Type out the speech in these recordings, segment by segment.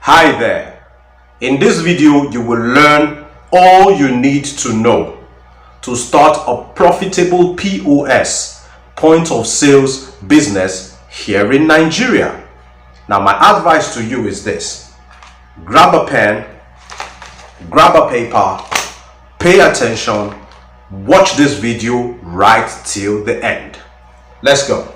Hi there. In this video, you will learn all you need to know to start a profitable POS, point of sales business here in Nigeria. Now, my advice to you is this: grab a pen, grab a paper, pay attention, watch this video right till the end. Let's go.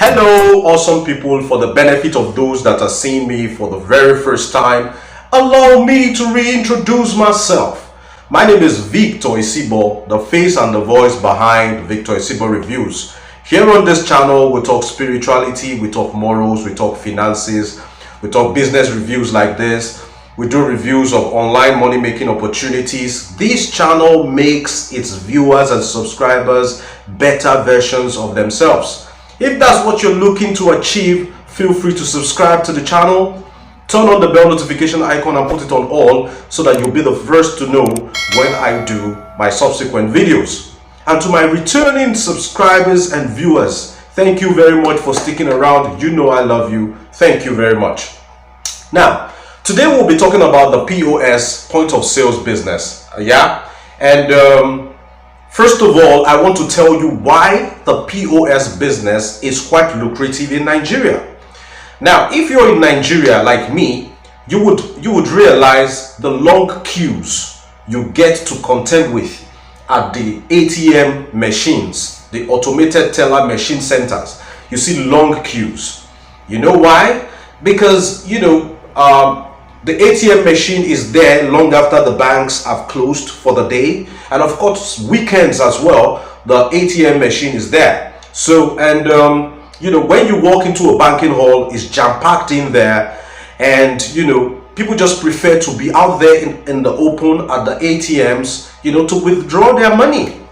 Hello, awesome people. For the benefit of those that are seeing me for the very first time, allow me to reintroduce myself. My name is Victor Isibo, the face and the voice behind Victor Isibo Reviews. Here on this channel, we talk spirituality, we talk morals, we talk finances, we talk business reviews like this. We do reviews of online money-making opportunities. This channel makes its viewers and subscribers better versions of themselves. If that's what you're looking to achieve, feel free to subscribe to the channel, turn on the bell notification icon and put it on all so that you'll be the first to know when I do my subsequent videos. And to my returning subscribers and viewers, thank you very much for sticking around. You know I love you. Thank you very much. Now, today we'll be talking about the POS, point of sales business. First of all, I want to tell you why the POS business is quite lucrative in Nigeria. Now, if you're in Nigeria like me, you would realize the long queues you get to contend with at the ATM machines, the automated teller machine centers. You see long queues. You know why? Because, the ATM machine is there long after the banks have closed for the day, and of course weekends as well. The ATM machine is there. So, and when you walk into a banking hall, it's jam-packed in there, and people just prefer to be out there in the open at the ATMs, to withdraw their money.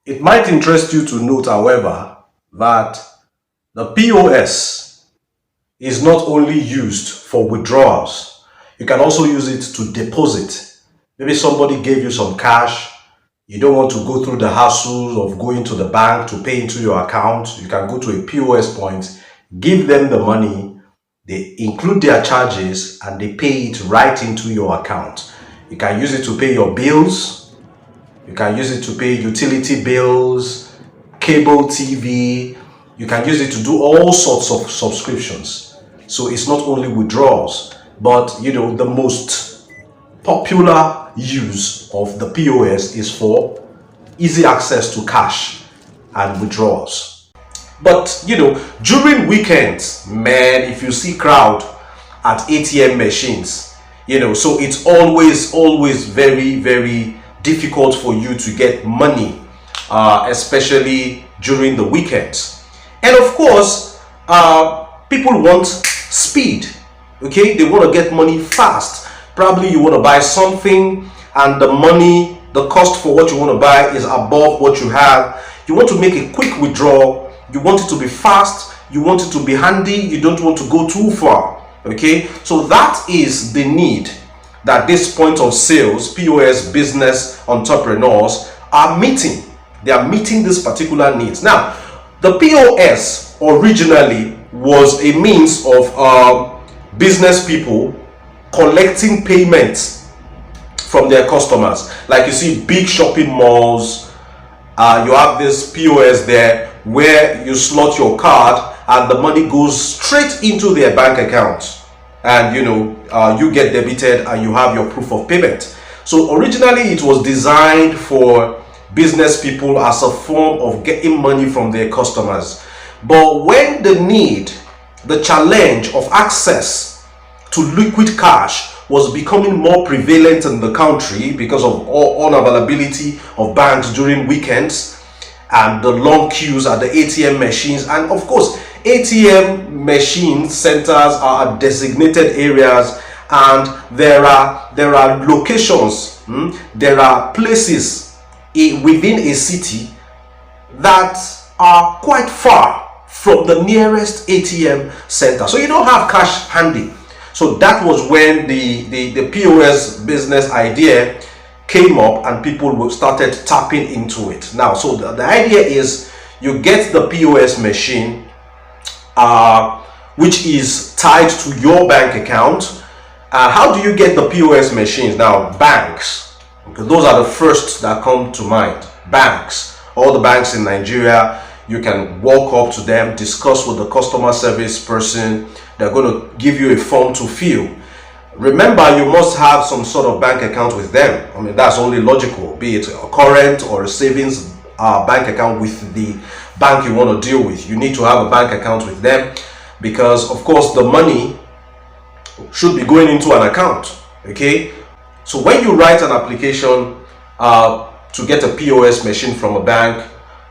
It might interest you to note, however, that the POS is not only used for withdrawals. You can also use it to deposit. Maybe somebody gave you some cash. You don't want to go through the hassle of going to the bank to pay into your account. You can go to a POS point, give them the money, they include their charges, and they pay it right into your account. You can use it to pay your bills. You can use it to pay utility bills, cable TV. You can use it to do all sorts of subscriptions. So it's not only withdrawals, but the most popular use of the POS is for easy access to cash and withdrawals. But during weekends, man, if you see crowd at ATM machines, so it's always very, very difficult for you to get money, especially during the weekends. And of course, people want speed. Okay, they want to get money fast. Probably you want to buy something and the cost for what you want to buy is above what you have. You want to make a quick withdrawal. You want it to be fast. You want it to be handy. You don't want to go too far. Okay, so that is the need that this point of sales, POS business entrepreneurs are meeting. They are meeting this particular needs. Now, the POS originally was a means of business people collecting payments from their customers. Like you see big shopping malls, you have this POS there where you slot your card and the money goes straight into their bank account, and you get debited and you have your proof of payment. So originally it was designed for business people as a form of getting money from their customers. But when the challenge of access to liquid cash was becoming more prevalent in the country because of unavailability of banks during weekends and the long queues at the ATM machines. And of course, ATM machine centers are designated areas, and there are locations, there are places within a city that are quite far from the nearest ATM center, so you don't have cash handy. So that was when the POS business idea came up and people started tapping into it. Now, so the idea is you get the POS machine, which is tied to your bank account. How do you get the POS machines? Now, banks, because those are the first that come to mind. Banks, all the banks in Nigeria, you can walk up to them, discuss with the customer service person. They're going to give you a form to fill. Remember, you must have some sort of bank account with them. I mean, that's only logical, be it a current or a savings bank account with the bank you want to deal with. You need to have a bank account with them because, of course, the money should be going into an account. Okay, so when you write an application to get a POS machine from a bank,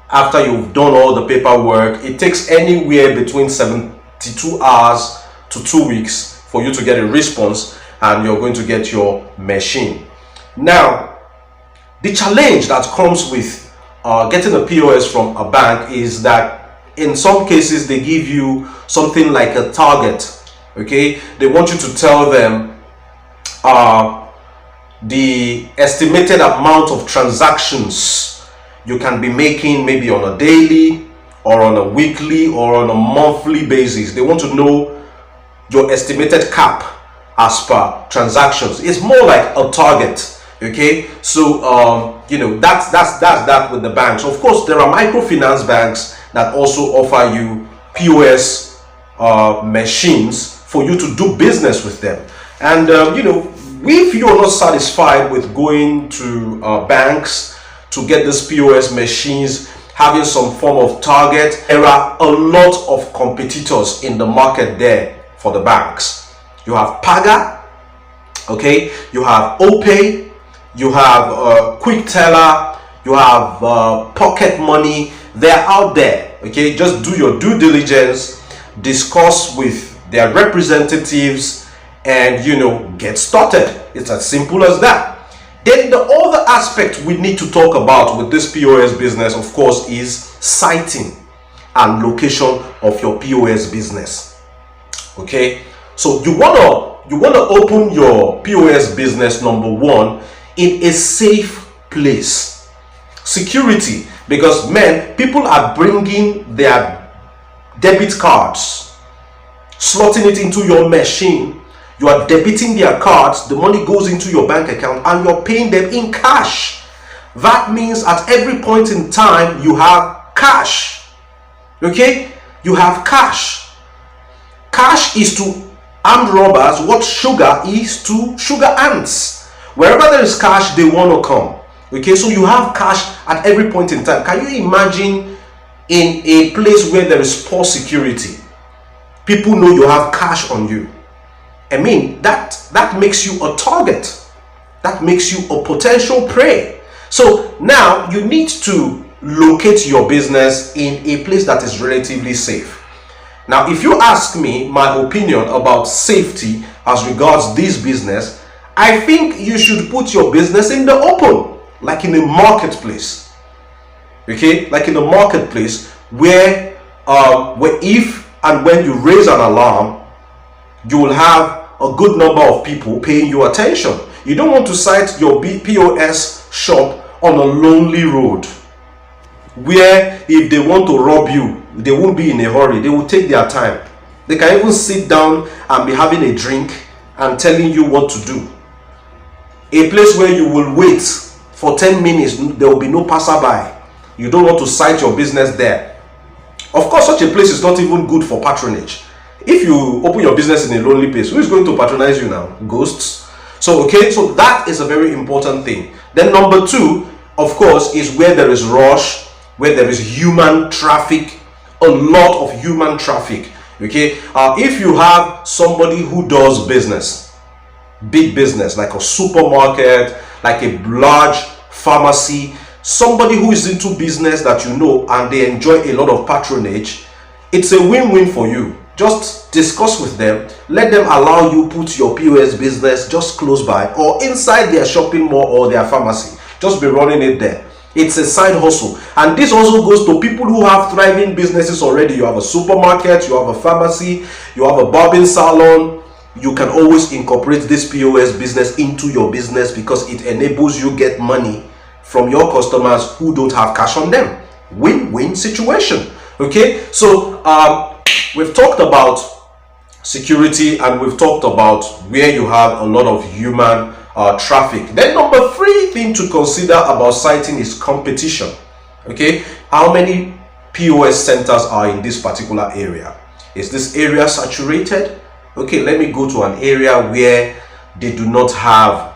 after you've done all the paperwork, it takes anywhere between 72 hours to 2 weeks for you to get a response, and you're going to get your machine. Now, the challenge that comes with getting a POS from a bank is that in some cases they give you something like a target. Okay, they want you to tell them the estimated amount of transactions you can be making, maybe on a daily or on a weekly or on a monthly basis. They want to know your estimated cap as per transactions. It's more like a target. Okay, so you know, that's that with the banks. Of course, there are microfinance banks that also offer you POS machines for you to do business with them. And you know, if you're not satisfied with going to banks to get these POS machines, having some form of target, there are a lot of competitors in the market there for the banks. You have Paga, okay, you have OPay, you have Quick Teller, you have Pocket Money. They're out there. Okay, just do your due diligence, discuss with their representatives, and you know, get started. It's as simple as that. Then the other aspect we need to talk about with this POS business, of course, is siting and location of your POS business. Okay, so you wanna open your POS business, number one, in a safe place. Security, because people are bringing their debit cards, slotting it into your machine. You are debiting their cards, the money goes into your bank account, and you're paying them in cash. That means at every point in time you have cash. Okay, you have cash. Cash is to armed robbers what sugar is to sugar ants. Wherever there is cash, they want to come. Okay, so you have cash at every point in time. Can you imagine in a place where there is poor security, people know you have cash on you? I mean, that makes you a target. That makes you a potential prey. So now you need to locate your business in a place that is relatively safe. Now, if you ask me my opinion about safety as regards this business, I think you should put your business in the open, like in a marketplace. Okay, like in a marketplace where if and when you raise an alarm, you will have a good number of people paying you attention. You don't want to site your POS shop on a lonely road where if they want to rob you, they won't be in a hurry. They will take their time. They can even sit down and be having a drink and telling you what to do. A place where you will wait for 10 minutes, there will be no passerby. You don't want to site your business there. Of course, such a place is not even good for patronage. If you open your business in a lonely place, who is going to patronize you now? Ghosts. So that is a very important thing. Then number two, of course, is where there is rush, where there is human traffic, a lot of human traffic. Okay, if you have somebody who does business, big business, like a supermarket, like a large pharmacy, somebody who is into business that you know and they enjoy a lot of patronage, it's a win-win for you. Just discuss with them, let them allow you put your POS business just close by or inside their shopping mall or their pharmacy. Just be running it there. It's a side hustle, and this also goes to people who have thriving businesses already. You have a supermarket, you have a pharmacy, you have a barbing salon, you can always incorporate this POS business into your business because it enables you get money from your customers who don't have cash on them. Win-win situation. Okay, so we've talked about security and we've talked about where you have a lot of human traffic. Then number 3 thing to consider about siting is competition. Okay, how many POS centers are in this particular area? Is this area saturated? Okay, let me go to an area where they do not have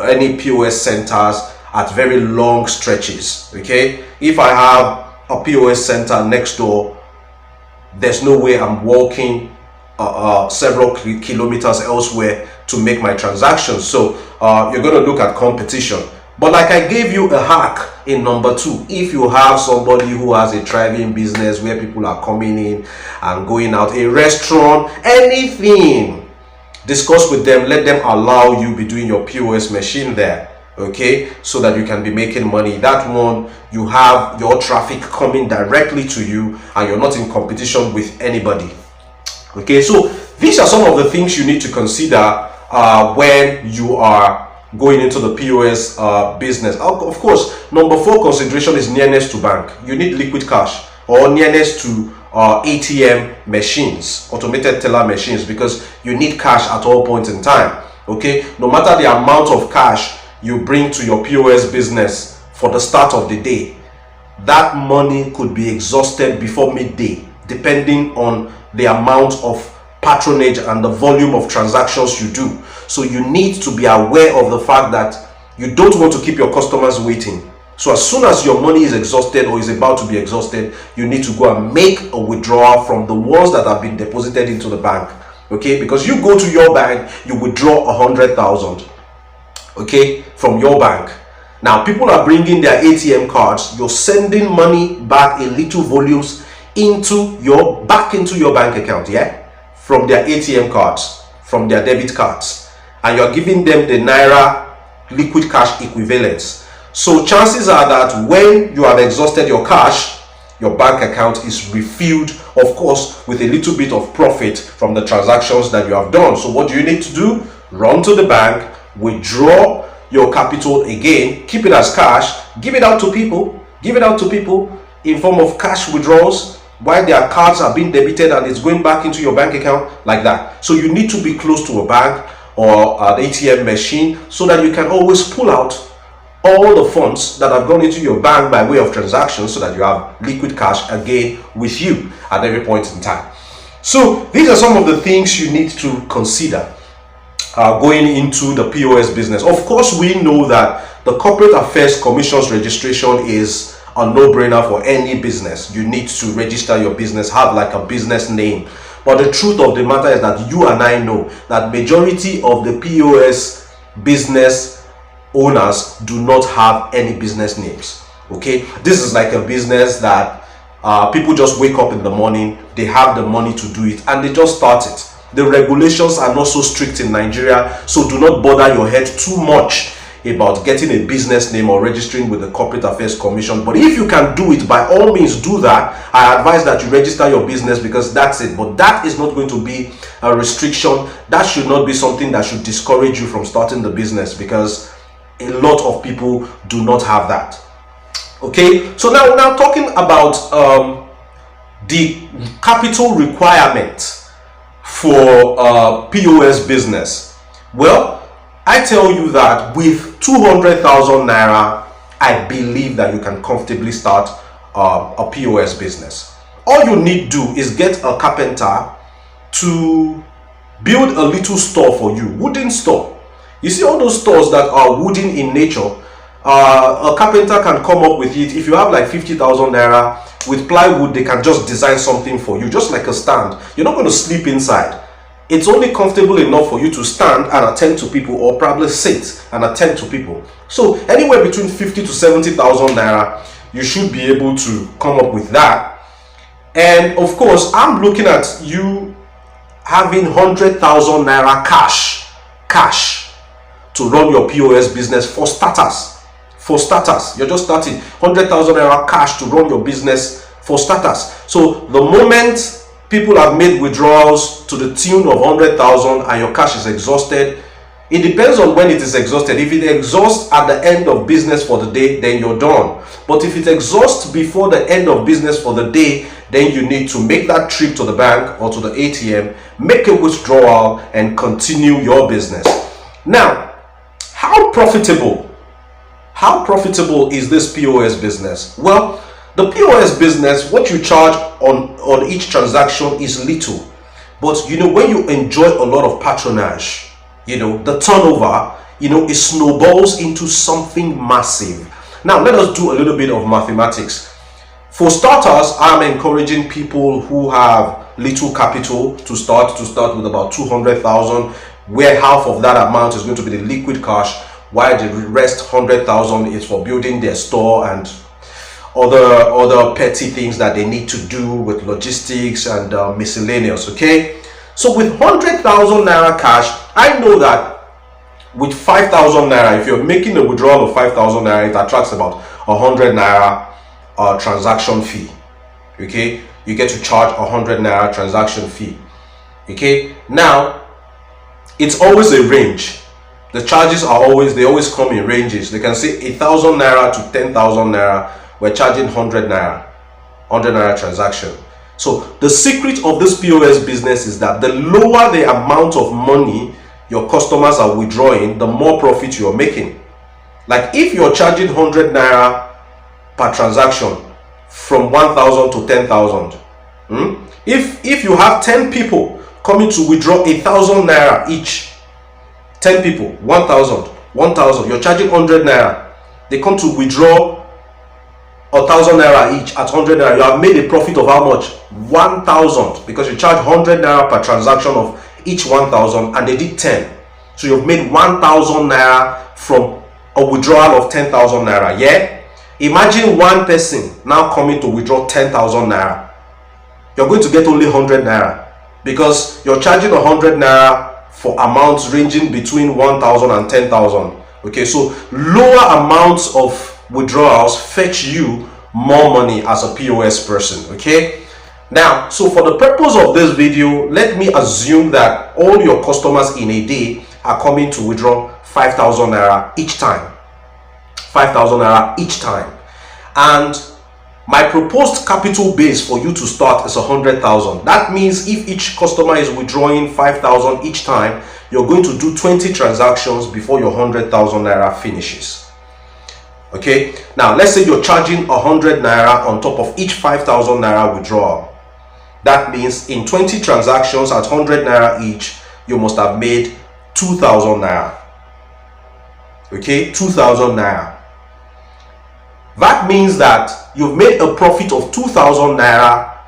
any POS centers at very long stretches. Okay, if I have a POS center next door, there's no way I'm walking several kilometers elsewhere to make my transactions. So you're going to look at competition. But like I gave you a hack in number 2, if you have somebody who has a thriving business where people are coming in and going out, a restaurant, anything, discuss with them, let them allow you be doing your POS machine there, okay, so that you can be making money. That one, you have your traffic coming directly to you and you're not in competition with anybody. Okay, so these are some of the things you need to consider when you are going into the POS business. Of course, number 4 consideration is nearness to bank. You need liquid cash or nearness to ATM machines, automated teller machines, because you need cash at all points in time. Okay, no matter the amount of cash you bring to your POS business for the start of the day, that money could be exhausted before midday, depending on the amount of patronage and the volume of transactions you do. So you need to be aware of the fact that you don't want to keep your customers waiting. So as soon as your money is exhausted or is about to be exhausted, you need to go and make a withdrawal from the ones that have been deposited into the bank. Okay, because you go to your bank, you withdraw 100,000, okay, from your bank. Now people are bringing their ATM cards, you're sending money back in little volumes back into your bank account, yeah, from their ATM cards, from their debit cards, and you're giving them the Naira liquid cash equivalents. So chances are that when you have exhausted your cash, your bank account is refilled, of course, with a little bit of profit from the transactions that you have done. So what do you need to do? Run to the bank, withdraw your capital again, keep it as cash, give it out to people in form of cash withdrawals while their cards are being debited and it's going back into your bank account, like that. So you need to be close to a bank or an ATM machine so that you can always pull out all the funds that have gone into your bank by way of transactions, so that you have liquid cash again with you at every point in time. So these are some of the things you need to consider going into the POS business. Of course, we know that the Corporate Affairs Commission's registration is a no-brainer for any business. You need to register your business, have like a business name. But the truth of the matter is that you and I know that majority of the POS business owners do not have any business names. Okay, this is like a business that people just wake up in the morning, they have the money to do it, and they just start it. The regulations are not so strict in Nigeria, so do not bother your head too much about getting a business name or registering with the Corporate Affairs Commission. But if you can do it, by all means do that. I advise that you register your business, because that's it. But that is not going to be a restriction. That should not be something that should discourage you from starting the business, because a lot of people do not have that. Okay, so now talking about the capital requirement for POS business. Well, I tell you that with 200,000 Naira, I believe that you can comfortably start a POS business. All you need to do is get a carpenter to build a little store for you, wooden store. You see all those stores that are wooden in nature, a carpenter can come up with it. If you have like 50,000 Naira, with plywood, they can just design something for you, just like a stand. You're not going to sleep inside. It's only comfortable enough for you to stand and attend to people, or probably sit and attend to people. So anywhere between 50 to 70,000 Naira, you should be able to come up with that. And of course, I'm looking at you having 100,000 Naira cash to run your POS business for starters. For starters, you're just starting. 100,000 Naira cash to run your business for starters. So the moment people have made withdrawals to the tune of 100,000 and your cash is exhausted. It depends on when it is exhausted. If it exhausts at the end of business for the day, then you're done. But if it exhausts before the end of business for the day, then you need to make that trip to the bank or to the ATM, make a withdrawal, and continue your business. Now, how profitable is this POS business? Well, the POS business, what you charge on each transaction is little. But you know, when you enjoy a lot of patronage, you know, the turnover, you know, it snowballs into something massive. Now, let us do a little bit of mathematics. For starters, I'm encouraging people who have little capital to start with about 200,000, where half of that amount is going to be the liquid cash, while the rest 100,000 is for building their store and other petty things that they need to do with logistics and miscellaneous. Okay, so with 100,000 naira cash, I know that with 5,000 naira, if you're making a withdrawal of 5,000 naira, it attracts about 100 naira transaction fee. Okay, you get to charge 100 naira transaction fee. Okay, now it's always a range. The charges they always come in ranges. They can say 1,000 naira to 10,000 naira. We're charging 100 naira transaction. So the secret of this POS business is that the lower the amount of money your customers are withdrawing, the more profit you're making. Like if you're charging 100 naira per transaction from 1,000 to 10,000, if you have 10 people coming to withdraw 1,000 naira each, 10 people, 1,000, you're charging 100 naira. They come to withdraw 1,000 naira each at 100 naira. You have made a profit of how much? 1,000, because you charge 100 naira per transaction of each 1,000, and they did 10. So you've made 1,000 naira from a withdrawal of 10,000 naira. Yeah, imagine one person now coming to withdraw 10,000 naira. You're going to get only 100 naira, because you're charging 100 naira for amounts ranging between 1,000 and 10,000. Okay, so lower amounts of withdrawals fetch you more money as a POS person. Okay, now, so for the purpose of this video, let me assume that all your customers in a day are coming to withdraw 5,000 naira each time. 5,000 naira each time. And my proposed capital base for you to start is 100,000. That means if each customer is withdrawing 5,000 each time, you're going to do 20 transactions before your 100,000 naira finishes. Okay, now let's say you're charging 100 naira on top of each 5,000 naira withdrawal. That means in 20 transactions at 100 naira each, you must have made 2,000 naira. Okay, 2,000 naira. That means that you've made a profit of 2,000 naira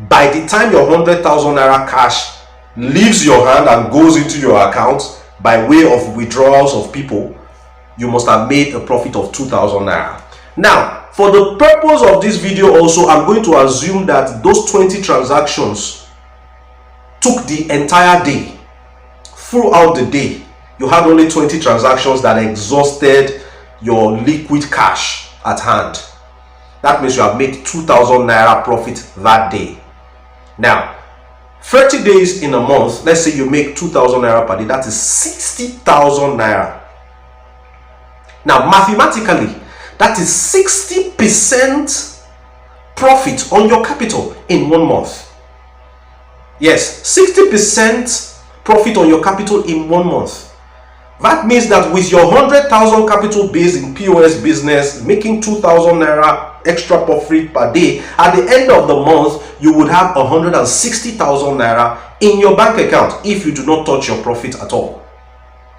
by the time your 100,000 naira cash leaves your hand and goes into your account by way of withdrawals of people. You must have made a profit of 2,000 naira. Now, for the purpose of this video also, I'm going to assume that those 20 transactions took the entire day. Throughout the day, you had only 20 transactions that exhausted your liquid cash at hand. That means you have made 2,000 naira profit that day. Now, 30 days in a month, let's say you make 2,000 naira per day, that is 60,000 naira. Now, mathematically, that is 60% profit on your capital in 1 month. Yes, 60% profit on your capital in 1 month. That means that with your 100,000 capital base in POS business, making 2,000 naira extra profit per day, at the end of the month, you would have 160,000 naira in your bank account if you do not touch your profit at all.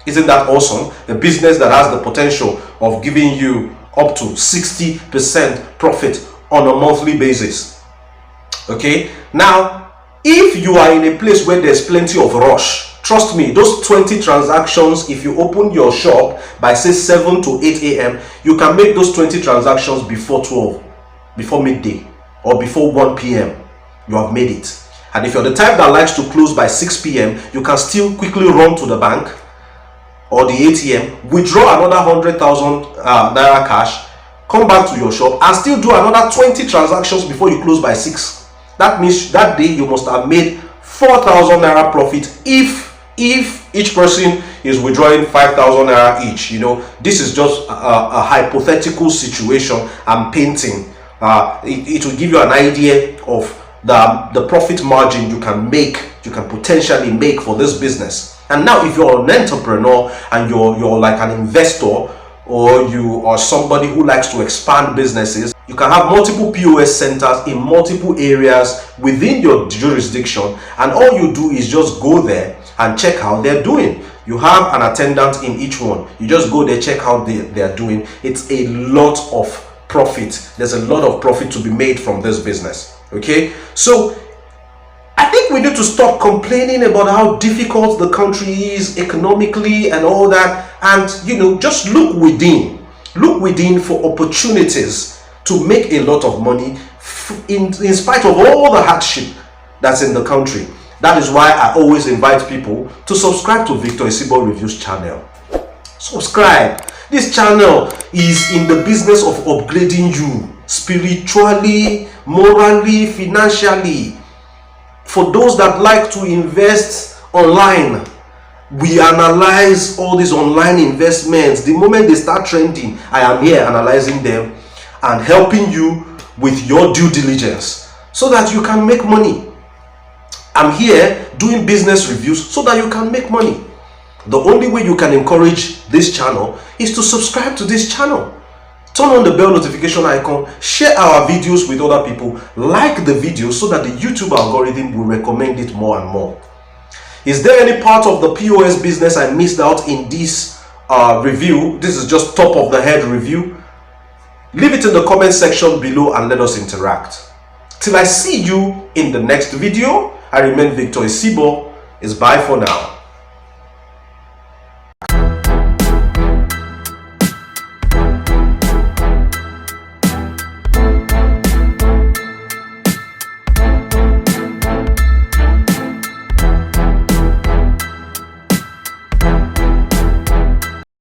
Isn't that awesome? A business that has the potential of giving you up to 60% profit on a monthly basis. Okay, now if you are in a place where there's plenty of rush, trust me, those 20 transactions, if you open your shop by say 7 to 8 a.m., you can make those 20 transactions before 12, before midday, or before 1 p.m. You have made it. And if you're the type that likes to close by 6 p.m., you can still quickly run to the bank or the ATM, withdraw another 100,000 naira cash, come back to your shop and still do another 20 transactions before you close by 6. That means that day you must have made 4,000 naira profit if each person is withdrawing 5,000 naira each. This is just a hypothetical situation I'm painting. It will give you an idea of the profit margin you can potentially make for this business. And now, if you're an entrepreneur and you're like an investor, or you are somebody who likes to expand businesses, you can have multiple POS centers in multiple areas within your jurisdiction, and all you do is just go there and check how they're doing. You have an attendant in each one. You just go there, check how they're doing. It's a lot of profit. There's a lot of profit to be made from this business. Okay, so I think we need to stop complaining about how difficult the country is economically and all that, and just look within for opportunities to make a lot of money in spite of all the hardship that's in the country. That is why I always invite people to subscribe to Victor Isibo Reviews channel. Subscribe. This channel is in the business of upgrading you spiritually, morally, financially. For those that like to invest online, we analyze all these online investments. The moment they start trending, I am here analyzing them and helping you with your due diligence so that you can make money. I'm here doing business reviews so that you can make money. The only way you can encourage this channel is to subscribe to this channel. Turn on the bell notification icon, share our videos with other people, like the video so that the YouTube algorithm will recommend it more and more. Is there any part of the POS business I missed out in this review? This is just top of the head review. Leave it in the comment section below and let us interact. Till I see you in the next video, I remain Victor Isibo. It's bye for now.